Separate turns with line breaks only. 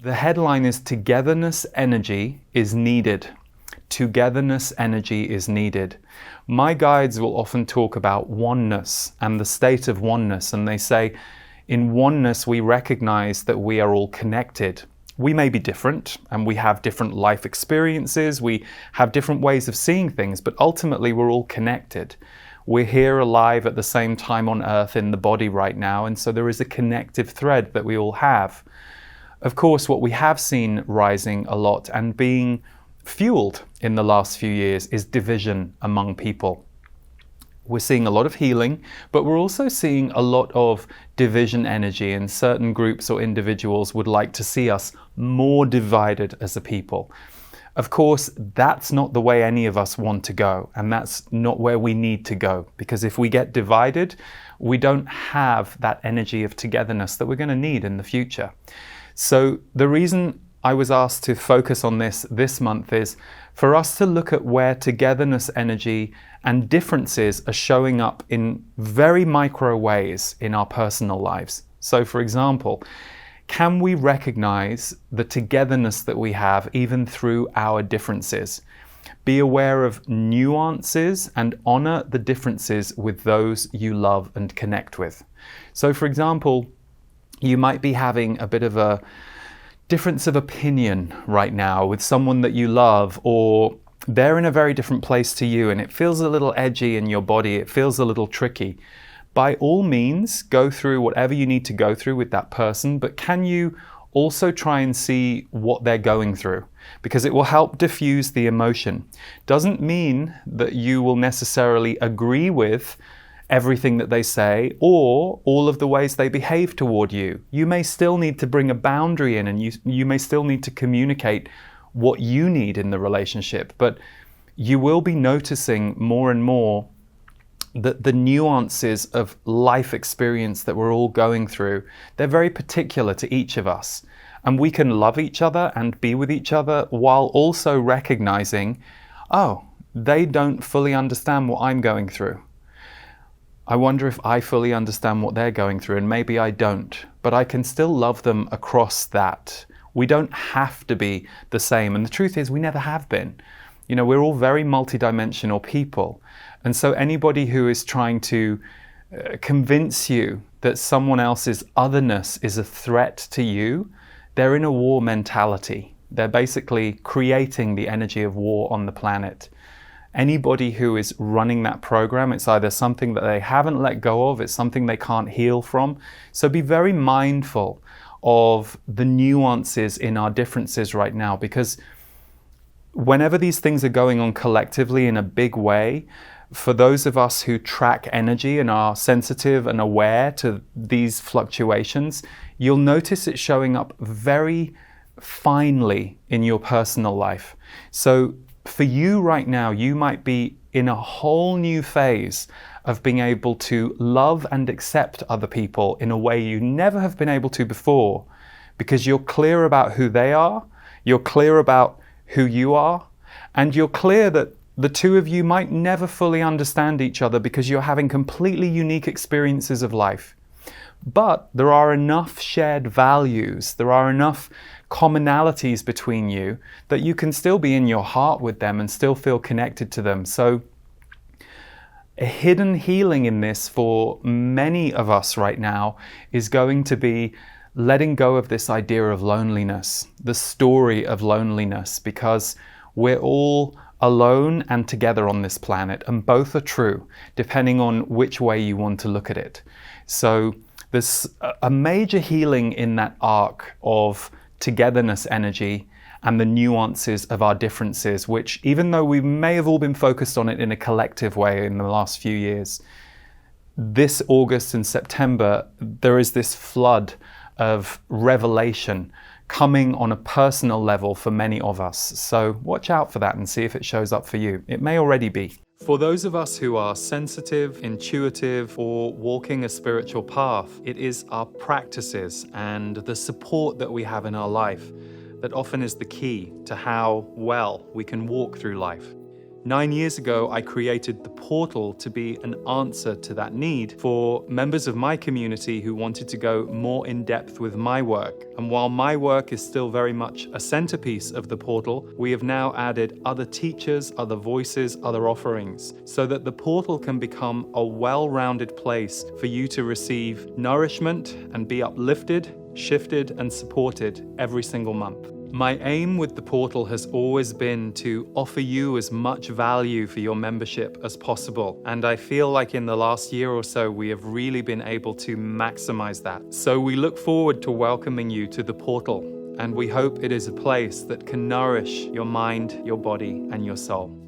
The headline is Togetherness Energy is Needed. Togetherness energy is needed. My guides will often talk about oneness and the state of oneness, and they say in oneness we recognize that we are all connected. We may be different and we have different life experiences, we have different ways of seeing things, but ultimately we're all connected. We're here alive at the same time on earth in the body right now, and so there is a connective thread that we all have. Of course, what we have seen rising a lot and being fueled in the last few years is division among people. We're seeing a lot of healing, but we're also seeing a lot of division energy, and certain groups or individuals would like to see us more divided as a people. Of course, that's not the way any of us want to go, and that's not where we need to go, because if we get divided, we don't have that energy of togetherness that we're going to need in the future. So the reason I was asked to focus on this month is for us to look at where togetherness energy and differences are showing up in very micro ways in our personal lives. So for example, can we recognize the togetherness that we have even through our differences? Be aware of nuances and honor the differences with those you love and connect with. So for example, you might be having a bit of a difference of opinion right now with someone that you love, or they're in a very different place to you and it feels a little edgy in your body, it feels a little tricky. By all means, go through whatever you need to go through with that person, but can you also try and see what they're going through? Because it will help diffuse the emotion. Doesn't mean that you will necessarily agree with everything that they say or all of the ways they behave toward you. You may still need to bring a boundary in, and you may still need to communicate what you need in the relationship, but you will be noticing more and more that the nuances of life experience that we're all going through, they're very particular to each of us. And we can love each other and be with each other while also recognizing, oh, they don't fully understand what I'm going through. I wonder if I fully understand what they're going through, and maybe I don't, but I can still love them across that. We don't have to be the same, and the truth is we never have been. You know, we're all very multidimensional people, and so anybody who is trying to convince you that someone else's otherness is a threat to you, they're in a war mentality. They're basically creating the energy of war on the planet. Anybody who is running that program, it's either something that they haven't let go of, it's something they can't heal from. So be very mindful of the nuances in our differences right now, because whenever these things are going on collectively in a big way, for those of us who track energy and are sensitive and aware to these fluctuations, you'll notice it showing up very finely in your personal life. So for you right now, you might be in a whole new phase of being able to love and accept other people in a way you never have been able to before, because you're clear about who they are, you're clear about who you are, and you're clear that the two of you might never fully understand each other because you're having completely unique experiences of life. But there are enough shared values, there are enough commonalities between you that you can still be in your heart with them and still feel connected to them. So a hidden healing in this for many of us right now is going to be letting go of this idea of loneliness, the story of loneliness, because we're all alone and together on this planet, and both are true depending on which way you want to look at it. So there's a major healing in that arc of togetherness energy and the nuances of our differences, which even though we may have all been focused on it in a collective way in the last few years, this August and September, there is this flood of revelation coming on a personal level for many of us. So watch out for that and see if it shows up for you. It may already be. For those of us who are sensitive, intuitive, or walking a spiritual path, it is our practices and the support that we have in our life that often is the key to how well we can walk through life. 9 years ago, I created the portal to be an answer to that need for members of my community who wanted to go more in depth with my work. And while my work is still very much a centerpiece of the portal, we have now added other teachers, other voices, other offerings, so that the portal can become a well-rounded place for you to receive nourishment and be uplifted, shifted, and supported every single month. My aim with the portal has always been to offer you as much value for your membership as possible, and I feel like in the last year or so we have really been able to maximize that. So we look forward to welcoming you to the portal, and we hope it is a place that can nourish your mind, your body, and your soul.